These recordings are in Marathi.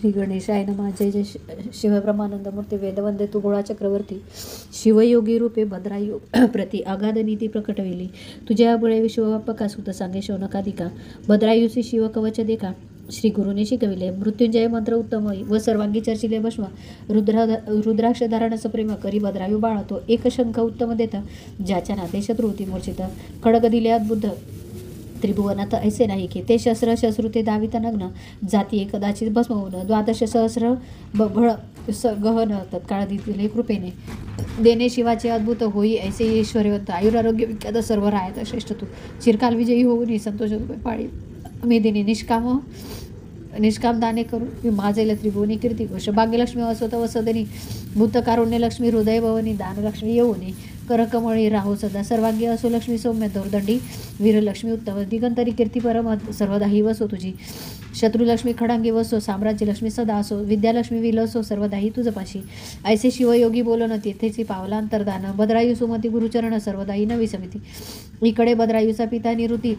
श्री गणेशाय नमः. जय जय शिवब्रह्मानंद मूर्ती वेदवंदे तू गोळा चक्रवर्ती. शिवयोगी रूपे भद्रायू प्रति अगाध नीती प्रकटविली. तुझ्या बळे विश्वव्यापका सुत सांगे शौनकाधिका. भद्रायूसी शिव कवच देखा श्री गुरुने शिकविले. मृत्युंजय मंत्र उत्तम व सर्वांगी चर्चिले भस्म. रुद्राक्ष धारणस प्रेम करी भद्रायू बाळतो. एक शंख उत्तम देता ज्याच्या नाते शत्रू होती मूर्छित. खडग दिले अद्भुत त्रिभुवनात ऐसे नाही की ते शस्त्र शस्त्रुते दावित नग्न जाती कदाचित भस्म होऊन. द्वादश सहस्र बळ गहन तत्काळ दिले कृपेने. देणे शिवाचे अद्भुत होई ऐसे ऐश्वर्यवंत. आयुरारोग्य विख्यात सर्व रायात श्रेष्ठ तू. चिरकाल विजयी होऊन संतोष पाळी मेदिनी निष्काम दाने करून मी माझेल त्रिभुवनी कीर्ती घोष. भाग्यलक्ष्मी वसवत वसदनी भूतकारुण्य लक्ष्मी हृदय भवनी दानलक्ष्मी येऊनी. करकमळी राहो सदा सर्वांगी असो लक्ष्मी सौम्य दोर्दंडी वीरलक्ष्मी उत्तम. दिगंतरी कीर्ती परम सर्वदाही वसो तुझी. शत्रुलक्ष्मी खडांगी वसो साम्राज्य लक्ष्मी सदा असो. विद्यालक्ष्मी विलसो सर्वदाही तुझपाशी. ऐसे शिवयोगी बोलन तेथेची पावला अंतर्धान. भद्रायू सुमती गुरुचरण सर्वदाही नवी समिती. इकडे भद्रायूचा पिता निवृत्ती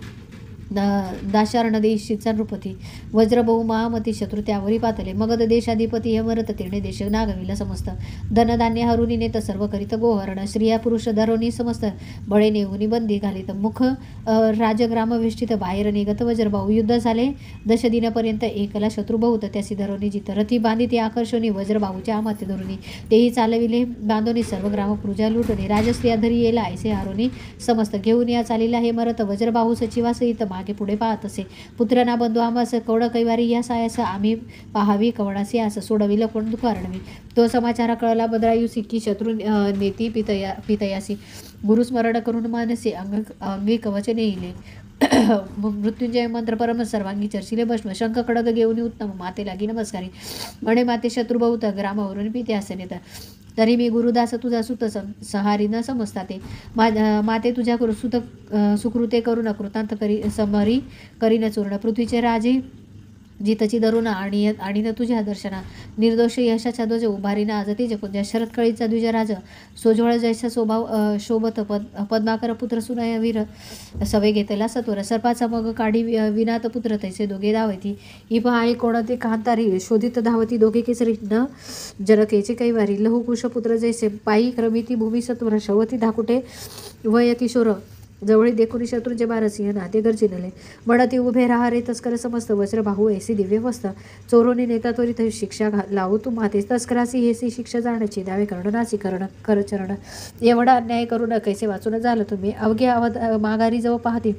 दाशार्ण देशीचा नृपती. वज्रबहू महामती शत्रू त्यावरी पातले. मगध देशाधिपती यमरत तेणे देश नागविला समस्त. धनधान्य हरुनी नेत सर्व करीत गोहरण. स्त्रिया पुरुष धरोनी समस्त बळे नेऊनी बंदी घालीत. मुख राजग्राम वेष्टित बाहेर निघत वज्रबाहू. युद्ध झाले दशदिनापर्यंत एकला शत्रू बहुत त्यासी धरोनी जित. रथी बांधिती आकर्षणी वज्रबाहूच्या आमाते धरुनी. तेही चालविले बांधोनी सर्व ग्राम पूजा लुटणे. राजस्त्रिया धरी येला ऐसे हारोनी समस्त. घेऊन या चालीला हे मरत वज्रबाहू सचिवासहित मागे पुढे पाहत असे. पुत्र ना बंधू आम्हास कवड कैवारी या सायास आम्ही पाहावी कवडासी आस. सोडविलं कोण दुखारणवी. तो समाचार कळला भद्रायूसी की शत्रू नेती पितयासी. गुरुस्मरण करून मानसे अंगी कवच नेले. मृत्युंजय मंत्र परम सर्वांगी चर्चिले भस्म. शंख खडग घेऊन उत्तम माते लागी नमस्कारी. म्हणे माते शत्रू बहुत ग्रामावरून पिते असे नेता. तरी मी गुरुदास तुझा सुत सहारी न समजता ते. माते तुझ्या सुत सुकृते करून कृतांत समरी करीन चूर्ण. पृथ्वीचे राजे जितची धरून आणि न तुझ्या दर्शना. निर्दोष यशाच्या ध्वज उभारीना आज तेज कुंजा. शरदकळीचा द्विजराज सोजवळ जैसा स्वभाव शोभत पद्माकर पुत्र सुनय वीर सवे घेतला सत्वर. सर्पाचा मग काढी विनात पुत्र तैसे दोघे धावती. ही पहाळी कोणती कांतारी शोधित धावती. दोघे केसरी न जनकेचे कैवारी. लहुकुश पुत्र जैसे पायी क्रमिती भूमी सत्वर. शवती धाकुटे वय किशोर जवळी देखुनी शत्रूंचे बारसिंह नाते गर्जिनले. म्हणती उभे राहा रे तस्कर समस्त. वज्रबाहू ऐसी दिव्य वस्त. चोरोनी नेता त्वरित शिक्षा लावू तू माते. तस्करासी हेसी शिक्षा जाण्याची द्यावे कर्ण नासी करचरण. एवढा अन्याय करून कैसे वाचून झालं तुम्ही. अवघे माघारी जवळ पाहती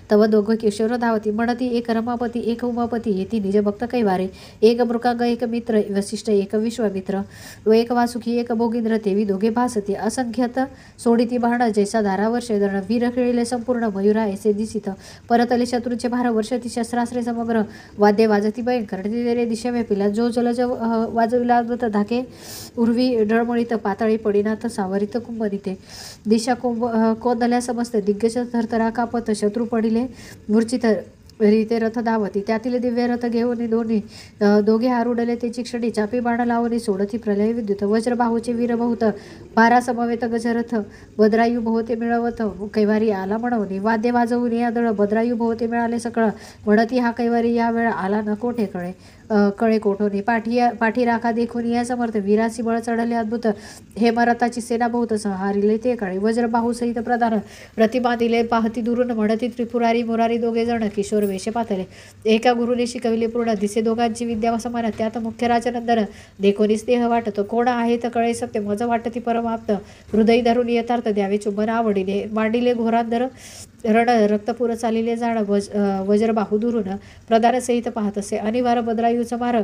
तव दोघं किशोर धावती. म्हणती एक रमापती एक उमापती येती निज भक्त कैवारे. एक मृकांग एक मित्र वसिष्ठ एक विश्वामित्र. एक वासुकी एक भोगींद्र तेवी दोघे भासती. असंख्यात सोडिती बाण जैसा धारावर्ष दर्ण. वीर खेळले संपूर्ण मयुरा ऐसे दिसित. परतले शत्रूचे भार वर्षती शस्त्रास्त्रे समग्र. वाद्य वाजती भयंकर रे दिशा व्यापिला. जो जलज वाजविला अद्भुत धाके उर्वी ढळमळीत. पातळी पडिनाथ सावरित कुंभनिते. दिशा कोंदल्या समस्त दिग्गज थरथरा कापत. शत्रू पडिले मूर्छित रीते रथ धावती. त्यातील दिव्य रथ घेऊन दोघे आरुडले तेची क्षणी. चापी बाण लावणी सोडती प्रलय विद्युत. वज्रबाहूचे वीर बहुत भारा समवेत गजरथ. भद्रायू भोवते मिळवत कैवारी आला म्हणवणी. वाद्य वाजवून या दळ भद्रायू भोवते मिळाले सकळ. म्हणती हा कैवारी या वेळ आला न कोठे कळे कोठोनी. पाठी राखा देखून या समर्थ. वीरासी बळ चढले अद्भुत. हेमरथाची सेना बहुत संहारिले ते काळी. वज्रबाहू सहित प्रधान प्रतिमा दिले पाहती दुरून. म्हणती त्रिपुरारी मुरारी दोघे जण किशोर वेश पातले. एका गुरुने शिकविले पूर्ण दिसे दोघांची विद्या समान. त्यात मुख्य राजनंदन देखोनी स्नेह वाटतो. कोण आहे तर कळे सत्य मज वाटती परमाप्त. हृदय धरून यथार्थ द्यावे चुंबन आवडीने. मांडिले घोरांदर रण रक्तपुर चालिले जाण. वज्रबाहू दुरून प्रधान सहित पाहत असे. अनिवार्य भद्रायूचा मार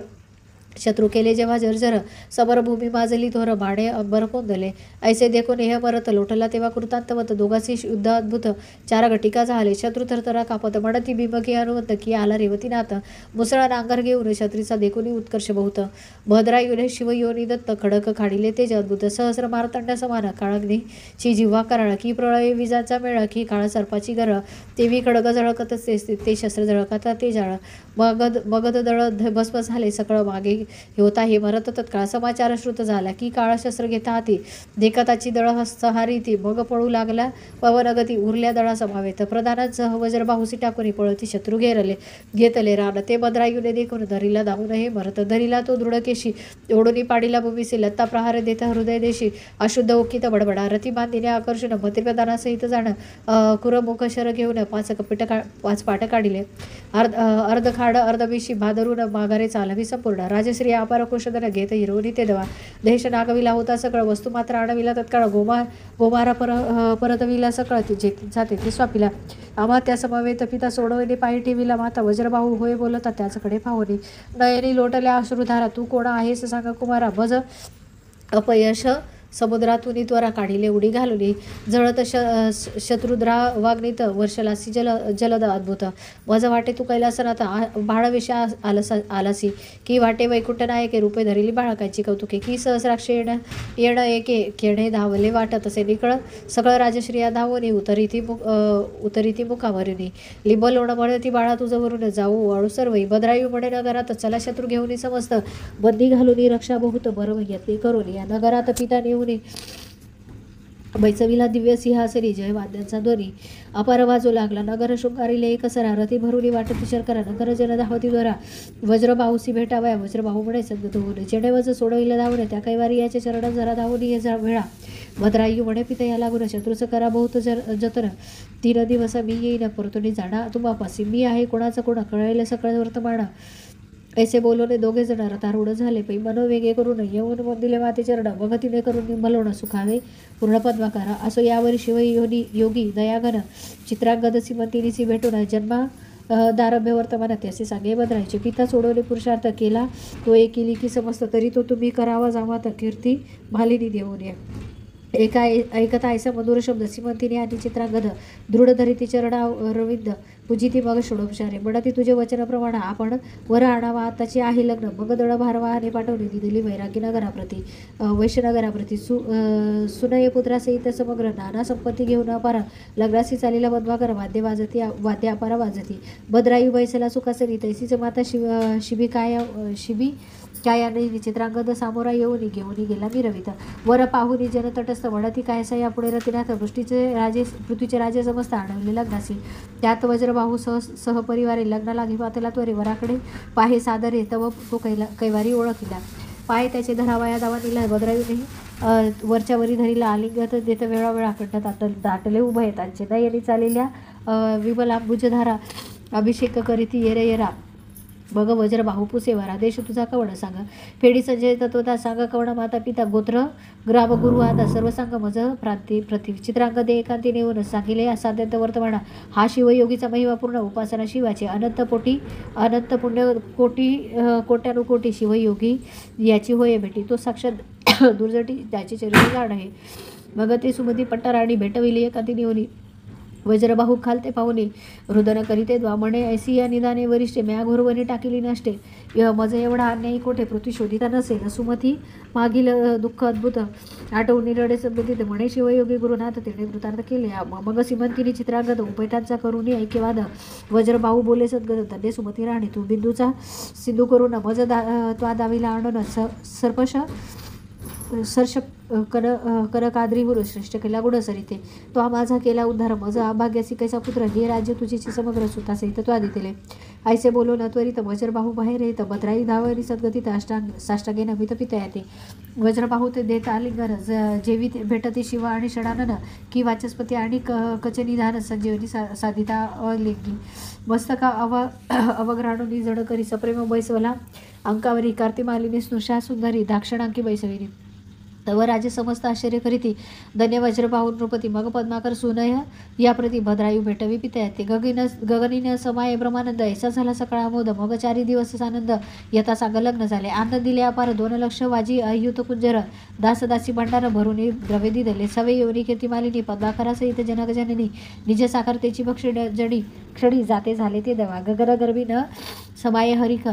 शत्रू केले जेव्हा जर्जर. समरभूमी माजली थोर बाणे अंबर कोंदले. ऐसे देखून हे मरत लोटला तेव्हा कृतांतवत. दोघांचे युद्ध अद्भुत चार घटिका झाले. शत्रू थरथरा कापत. म्हणती भीमकी हनुमंत की आला रेवतीनाथ. मुसळा नांगर घेऊन क्षत्रीचा देखुनी उत्कर्ष बहुत. भद्रायूने शिवयोनी दत्त खडक खाडिले तेज अद्भुत. सहस्र मारतंड समान काळग्नीची जिव्हा कराळ. की प्रळय विजाचा मेळ की काळ सर्पाची गरळ. तेवी खडग झळकत ते शस्त्र झळकता ते जाळ. मगध दळ भस्म झाले सकळ. मागे होता हे मरत तत्काळ समाचार श्रुत झाला की काळशस्त्र घेता हाती देखताची दळ हस्तहारी ती मग पळू लागला पवनगती उरल्या दळा समावेत प्रधानांसह वज्रबाहुसी टाकून पळती शत्रू घेतले रान ते भद्रायुने देखून धरीला धावून हे मरत धरीला तो दृढकेशी ओढून पाडीला भूमीसे लत्ता प्रहार देता हृदय देशी अशुद्ध ओकित बडबडा रती बांधिने आकर्षण मंत्रिप्रधानासहित जाणं कुरमुख शर घेऊन पाच पाट काढिले अर्धखाड अर्धबिशी भादरून माघारे चालवी संपूर्ण राजश्री अपार कुशधन घेत हिरवणी ते दवा देश नागविला होता सकळ वस्तू मात्र आणविला तत्काळ गोमारा परतविला सकळ जाते ती स्वापिला आम्हा त्या समवेत पिता सोडवणे पायी ठेविला माता वज्रबाहू होय बोलता त्याचकडे पाहुणे नयनी लोटल्या अश्रुधारा तू कोण आहेस सांगा कुमारा मज अपयश समुद्रातून त्वरा काढिले उडी घालुनी जळत शत्रुद्रा वाग्नित वर्षलासी जलद अद्भुत मज वाटे तू कैलासनाथ बाळविषय आलासी की वाटे वैकुंठ नायके रूपे धरिली बाळकांची कौतुके की सहस्राक्ष येणं एके खेणे धावले वाटत तसे निकळ सगळं राजश्रिया धावोनी उतरिती मुखावरुनी लिंब लोण म्हणती बाळा तुझवरून जाऊ वाळू सर्वई भद्रायू म्हणे नगरात चला शत्रू घेऊन समस्त बंदी घालूनी रक्षा बहुत बरं यत्ने करून या नगरात पिता नेऊन बैचवीला दिव्य सिंहासनी जय वाद्यांचा ध्वनी अपार वाजू लागला नगर शृंगारीले एक सरा रती भरुनी वाटती शर्करा नगर जन धावती द्वारा वज्रबाहुसी भेटावया वज्रबाहू म्हणे संगत होऊन जेणे वज सोडविला धावणे त्या कैवारी याच्या चरण जरा धावून ये वेळा भद्रायू म्हणे पिता या लागून शत्रूचं करा बहुत जतन 3 दिवस मी येईन परतुनी जाणा तुम्हापासी मी आहे कोणाचं कोणा कळेल सकळ वर्तमान ऐसे बोलवणे दोघे जण रथारूढ झाले पै मनोवेगे करून येऊन वंदिले माते चरण भगतीने करून निंबलवण सुखावे पूर्ण पद्माकारा असो यावरी शिवयोनी योगी दयाघन चित्रांगद सिमंतिनीसी भेटून जन्मा दारभ्य वर्तमानात असे सांगे भद्रायचे पिता सोडवले पुरुषार्थ केला तो एकिली की समस्त तरी तो तुम्ही करावा जामात कीर्ती मालिनी देऊन या ऐकता ऐसा मधुर शब्द सिमंतिनी आणि चित्रांगद दृढ धरिती चरणा रविंद पूजिती मग षोडोपचारे म्हणती तुझे वचनाप्रमाण आपण वर आणावा आताची आहे लग्न मग दळ भारवाहाने पाठवली दिलेली वैरागी नगराप्रती वैश्यनगराप्रती सुनय पुत्रासहित समग्र नाना संपत्ती घेऊन अपार लग्नासी चालीला बद्वाकर वाद्य अपार वाजती भद्रायू बैसला सुखासनी तैसीच माता शिबी कायाने चित्रांगद सामोरा येऊन घेऊन गेला मिरवित वर पाहुनी जन तटस्थ वडती कायसा या पुढे रतिनाथ पृथ्वीचे राजे समस्त आणवले लग्नासी त्यात वज्रबाहू सहपरिवारे लग्नाला घेवातला त्वरे वराकडे पाहे सादरे तव तो कैवारी ओळखिला पाय त्याचे धरावाया दावानीला भद्रायूने वरच्या वरी धरीला आलिंगत देत वेळावेळा कंठात दाटले उभय त्यांचे नयनी चाललेल्या विमलांबुजधारा अभिषेक करीती येरा बघ वज्र बाहुपुसेवारा देश तुझा कवण सांगा फेडी संजय तत्वता सांगा कवण माता पिता गोत्र ग्राम गुरु आता सर्व सांग मज प्रति चित्रांगदे एकांती नेऊन सांगिले असाध्यंत वर्तमाना हा शिवयोगीचा महिमापूर्ण उपासना शिवाचे अनंत पुण्य कोट्यानुकोटी शिवयोगी याची होय भेटी तो साक्षात दुर्जटी त्याचे चरित्र जाण आहे मग ते सुमती पट्टाराणी भेटविली एकांती नेऊन वज्रबाहू खालते पाहुणे रुदन करीते द्वामणे ऐसी या निदाने वरिष्ठे म्या घोरवणी टाकिली नष्टे मज एवढा अन्यायी कोठे पृथ्वी शोधिता नसेल सुमती मागील दुःख अद्भुत आठवून निरडे संबंधित म्हणे शिवयोगी गुरुनाथ तिने वृत्तार्थ केले मग सिमंतिनी चित्रांगद उपैतांचा करून ऐक्यवाद वज्रबाहू बोले सद्गत धन्य सुमती राणी तू बिंदूचा सिंधू करून मज त्वा दावीला आणून सर्ष करकाद्रीवर श्रेष्ठ केला गुण सरिते तो हा माझा केला उद्धार मज अभाग्यासी कैसा पुत्र हे राज्य तुझीची समग्र सुतासहित तो आधी दिले ऐसे बोलो न त्वरित वज्रबाहू बाहेर येत भद्राई धावरी सद्गतीत साष्टांगेन मित पिता येते वज्रबाहू ते देत आलिंगन जेवी भेटती शिव आणि षडानन की वाचस्पती आणि कचनिधान संजीवनी साधिता अलिंगी मस्तका अवग्राणुनी जड करी सप्रेम बैसवला अंकावरी कार्तिमालिनी स्नुषा सुंदरी दाक्षिणांकी बैसविनी तव राजे समस्त आश्चर्य करीती धन्य वज्रबाहू नृपती मग पद्माकर सुनय या प्रति भद्रायू भेटवी पिता येते गगनीन समाय ब्रह्मानंद ऐसा झाला सकाळ आमोद मग 4 दिवस आनंद यथा सांग लग्न झाले आनंद दिले अपार 2 लक्ष वाजी अयुत कुंजर दासदासी भांडार भरून द्रव्य दिले सवे योनी कीर्तिमालिनी पद्माकरासहित जनकजननी निज साकारतेची भक्षण जडी क्षणी जाते झाले ते देवा गगन गर्भी न समाय हरिख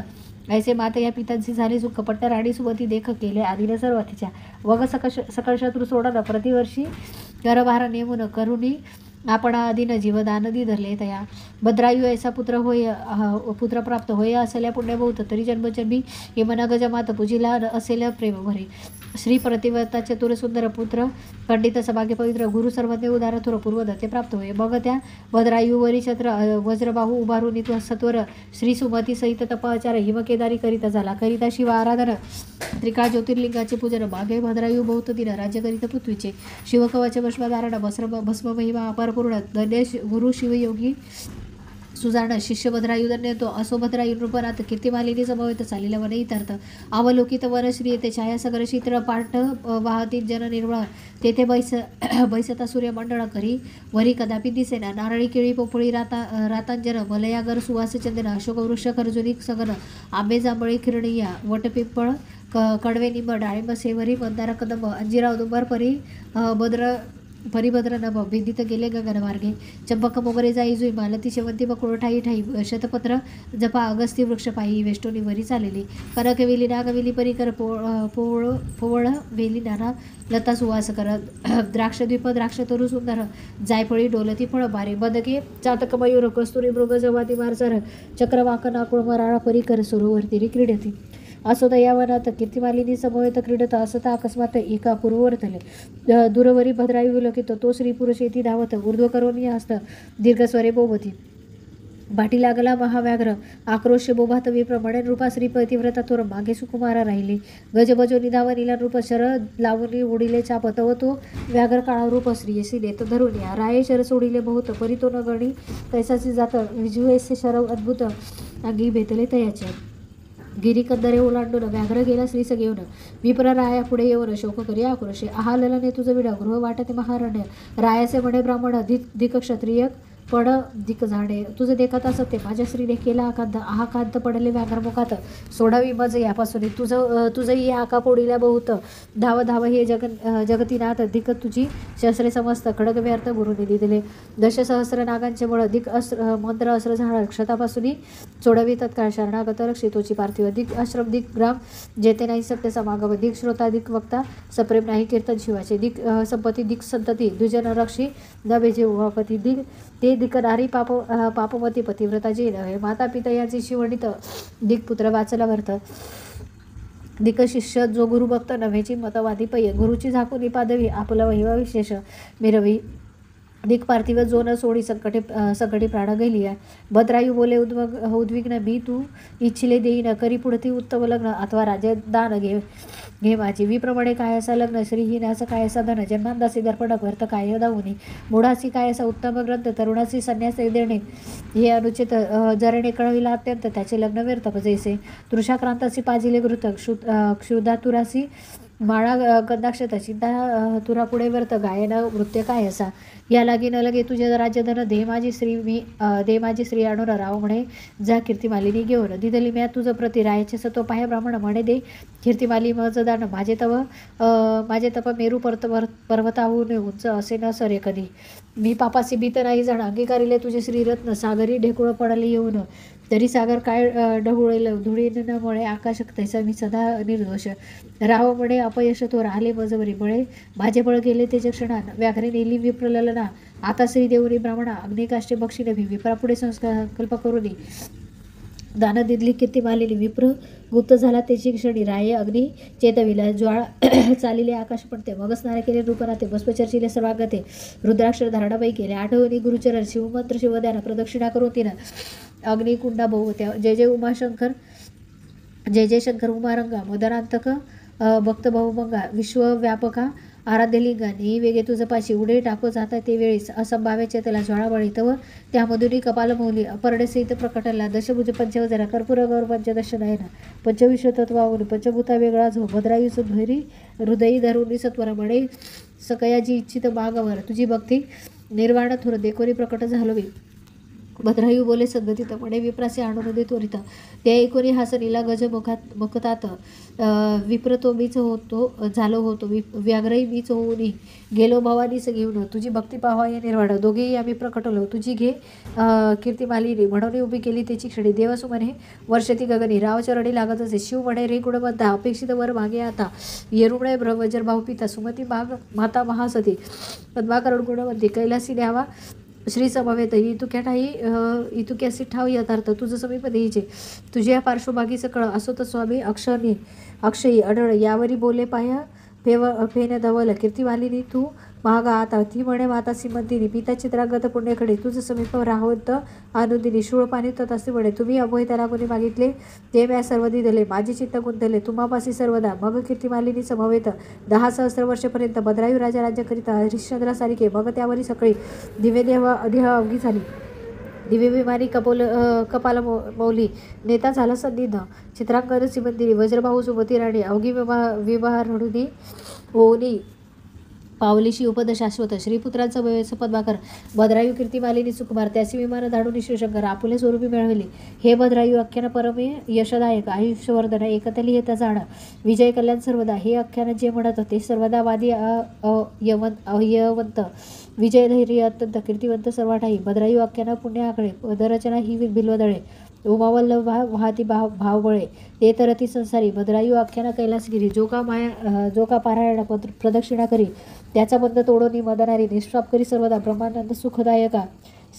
ऐसे माता या पितांची झाली सुख पट्ट राणी सुमती देख केले आदिन सर्व तिच्या वग सकळ शत्रू सोडन प्रतिवर्षी करभार नेमून करुणी आपण आदिन जीवदानदी धरले तया भद्रायू ऐसा पुत्र होय पुत्र प्राप्त होय असल्या पुण्यभूत तरी जन्मजन्मी हे मन गजमात पूजिला असेल प्रेम भरे. श्री प्रतिव्रता चतुर सुंदर पुत्र पंडित सभाग्य पवित्र गुरु सर्वज्ञ उदार थोर पूर्वदत्ते प्राप्त होय. मग त्या भद्रायूवरी छत्र वज्रबाहू उभारून सत्वर श्री सुमती सहित तपाचार हिमकेदारी करीता झाला. करिता शिव आराधन त्रिकाळ ज्योतिर्लिंगाचे पूजन मागे भद्रायू बहुत दिन राज्य करीत पृथ्वीचे. शिवकवच भस्मधारण भस्म महिमा अपारपूर्ण धन्य गुरु शिवयोगी सुजाण शिष्य भद्रायुधन्य तो असो भद्रायू नृपनाथ कीर्तिमालिनी समवेत चालिला वन इतर्थ अवलोकित वनश्री येथे छायासागर शीतळ पाठ वाहती जन निर्मळ तेथे बैसता सूर्यमंडळ करी वरी कदापि दिसेना. नारळी केळी पोपळी रातांजन मलयागर सुवास चंदन अशोक वृक्ष खर्जुनी सगन आंबे जांभळी खिरणीया वटपिंपळ कडवे निंब डाळिंब सेवरी मंदार कदंब अंजिरा औदुंबर परिभद्र नभ विदित गेले गगनमार्गे. चंपक मोगरे जाई जुई मालती शेवंती बकुळ ठाई ठाई शतपत्र जपा अगस्ती वृक्ष पायी वेष्टोनी वरी चालेली. कनक वेली नागवेली परिकर पोवळ वेली नाना लता सुवास कर. द्राक्षद्वीप द्राक्ष तरु सुंदर जायफळी डोलती फळ बारे. बदके चातक मयूर कस्तुरी मृग जवाती मारसर चक्रवाक नाकुळ मराळा परिकर सरोवरतीरी क्रीडती. असो दयावनात कीर्तिमालिनी समवेत क्रीडत असता अकस्मात एका पूर्ववर्तले दूरवरी भद्रायू विलोकित तो स्त्री पुरुष येथे धावत ऊर्ध्व करोनी हस्त दीर्घस्वरे बोबती. भाटी लागला महाव्याघ्र आक्रोश बोभात विप्रमाणे नृपा श्री पतिव्रता थोर मागे सुकुमारा राहिले. गजबजो निधावनीला नृप शर लावणी उडिले चाप तव तो व्याघ्र काळा रूप श्री सिनेत धरून या. राये शर सोडिले बहुत परितो न गणी तैसाची जात विजुएसे शरव अद्भुत अंगी भेटले तयाचे. गिरीकंदरे ओलांडून व्याघ्र गेला श्रीस घेऊन विप्र राया पुढे येऊन शोक करी आक्रोशे. आहालने तुझं विडा गृह वाटते महारण्य रायाचे म्हणे ब्राह्मण दिक क्षत्रिय पड दिक झाडे. तुझं देखत असते माझ्या श्रीने केला आकांत पडले व्याघ्रमुखात सोडावी मज यापासून. तुझंही आका पोडीला बहुत धाव धाव हे जगतीनाथ दिक तुझी शस्त्रे समस्त खडग व्यर्थ गुरुने दिले. दशसहस्र नागांचे बळ दिक मंत्र अस्त्र झाड क्षतापासून सोडवी तत्काळ शरणागत रक्षितोची पार्थिव. दिक आश्रम दिक ग्राम जेते नाही सत्य समागम. दिक श्रोता दिक वक्ता सप्रेम नाही कीर्तन शिवाचे. दिक संपत्ती दिक संतती दुजन रक्षी न बेजे उभापती. दिक ते दिकनारी पापमती पतिव्रता जी नव्हे. माता पिता यांची शिवणीत दिकपुत्र वाचला वर्थ. दिक शिष्य जो गुरुभक्त नव्हेची मतवादी पै. गुरुची झाकून पादवी आपला वहिवा विशेष मिरवी. दिक पार्थिव जो न सोडी संकटी प्राण गेली. भद्रायू बोले उद्विग्न मी तू इच्छिले देईन करी पुढती उत्तम लग्न अथवा राज्य दान घे माझी. विप्रमाणे कायसा लग्न श्रीहीनाचं कायसा धन जन्मांदासी दर्पणक व्यर्थ काय दावुनी. मूढासी कायसा उत्तम ग्रंथ तरुणासी संन्यास देणे हे अनुचित जरणे कळविला अत्यंत त्याचे लग्न व्यर्थ जैसे. तृषाक्रांतासी पाजिले घृत क्षुधातुरासी माळा गंधाक्षता चिंता तुरा पुढे व्यर्थ गायन नृत्य काय असा. या लागी न लगे तुझे राज्यधन दे माझी श्री आणून राव म्हणे जा कीर्तिमालिनी घेऊन. दिदली म्या तुझं प्रति रायाचे सत्व पाहे ब्राह्मण म्हणे दे कीर्तिमाली मजदान. माझे तप मेरू पर्वताहून उंच असे न सरे कधी. मी पापासी भीत नाही जाण अंगीकारिले तुझे श्रीरत्न सागरी ढेकुळ पडले येऊन. तरी सागर काय ढवळेल धुळीनमुळे आकाश तैसा मी सदा निर्दोष. राव म्हणे अपयश तो राहिले मजवरी बळे माझे बळ गेले ते क्षणान. व्याघ्रे नेली विप्रललना आता श्रीदेवनी ब्राह्मणा अग्निकाष्टे बक्षी नभी. विप्रापुढे संकल्प करून दान दिदली कीर्तिमालिनी. विप्र गुप्त झाला त्याची क्षणी राये अग्नी चेतविला. ज्वाळा चालिले आकाश पडते मग स्नान केले नृपनाथे भस्मचर्चिले सर्वांगते. रुद्राक्षर धारणाबाई केले आठवणी गुरुचरण शिवमंत्र शिवध्यान प्रदक्षिणा करून तिनं अग्निकुंडा बहुत्या. जय जय उमाशंकर जय जय शंकर उमारंगा मदनांतक भक्त बहुमंगा विश्वव्यापका आराध्यलिंगाने वेगे तुझं पाशी उडे टाको जाता ते वेळीस असंभाव्य चेतला ज्वाळाबळी तव त्यामधूनही कपाल मौली अपर्णसहित प्रकटला. दशभुज पंचवजरा कर्पूर गौर पंचदश नयना पंचविश्वतत्वावरून पंचभूता वेगळा झो. भद्रायुस भैरी हृदयी धरुणी सत्वर म्हणे सकयाजी इच्छित मागवर तुझी भक्ती निर्वाण थोर देखोरी प्रकट झालोवी. भद्रायू बोले सद्गतीत म्हणे विप्रासे आणून दे त्वरित. त्या ऐकून हासनीला गज मुखतात विप्रतो मीच होतो झालो होतो व्याघ्रही मीच होऊन गेलो भवानीस घेऊन तुझी भक्ती पाहावा या निर्वाण दोघेही आम्ही प्रकटलो तुझी घे कीर्तिमालिनी म्हणून उभी केली त्याची क्षणी देवसु म्हणे वर्षती गगनी रावचरणी लागत असे शिव म्हणे रे गुणवंता अपेक्षित वर मागे आता येरुमळे ब्रह्मजर भाऊ पिता सुमती माग माता महासती पद्माकरण गुणवंती कैलासी न्यावा श्री समवेत इतुक्यासी ठाव यथार्थ तुझं समीप देईचे तुझ्या पार्श्वभागी सकळ असो तर स्वामी अक्षयी अडळ यावरी बोले पाया फेन धवल कीर्तिमालिनी तू महागा आता ती म्हणे माता सिमंतिनी पिता चित्रागत पुण्यकडे तुझं समीप राहवत आनंदिनी शूळ पाणी तसे म्हणे तुम्ही अभय त्याला कोणी मागितले ते म्या सर्व दिले माझे चित्त गुंतले तुम्हापासी सर्वदा मग कीर्तिमालिनी समवेत 10 सहस्र वर्षेपर्यंत भद्रायू राजा राज्य करिता हरिश्चंद्रासारिखे मग त्यावरी सकाळी दिव्यदेह अवघी झाली दिव्य विमारी कपाल मौली नेता झाला संनिध चित्रांगद सिमंतिनी वज्रबाहू सुमती राणी अवघी विवाह रणुनी ओनी पावलीशी उपद शाश्वत श्रीपुत्रांचा वयस पद्माकर भद्रायू कीर्तिमालिनी सुकुमार त्यासी विमान धाडून शिवशंकर आपुले स्वरूपी मिळवली हे भद्रायू आख्यान परमे यशदायक आयुष्यवर्धन एकतली येता जाण विजय कल्याण सर्वदा हे आख्यान जे म्हणत होते सर्वदा वादी अयवंत विजय धैर्य अत्यंत कीर्तिवंत सर्वाठाई भद्रायू आख्यान पुण्य आकडे पदरचना ही बिल्वदळे उमावल्लभ वाहती भावबळे ते तरती संसारी भद्रायू आख्यान कैलासगिरी जो का पारायण प्रदक्षिणा करी त्याचा बंध तोडोनी मदनारी निष्पाप करी सर्वदा ब्रह्मानंद सुखदायका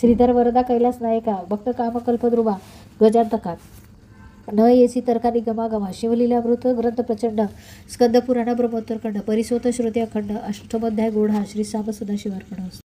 श्रीधर वरदा कैलास नायका भक्त कामकल्पद्रुवा गजांतका न येसी तर्कानी गमागमा शिवलीलामृत ग्रंथ प्रचंड स्कंद पुराण ब्रह्मोत्तरखंड परिसोत श्रुती अखंड अष्टमोध्याय गूढा श्री साम सदाशिवार्पण.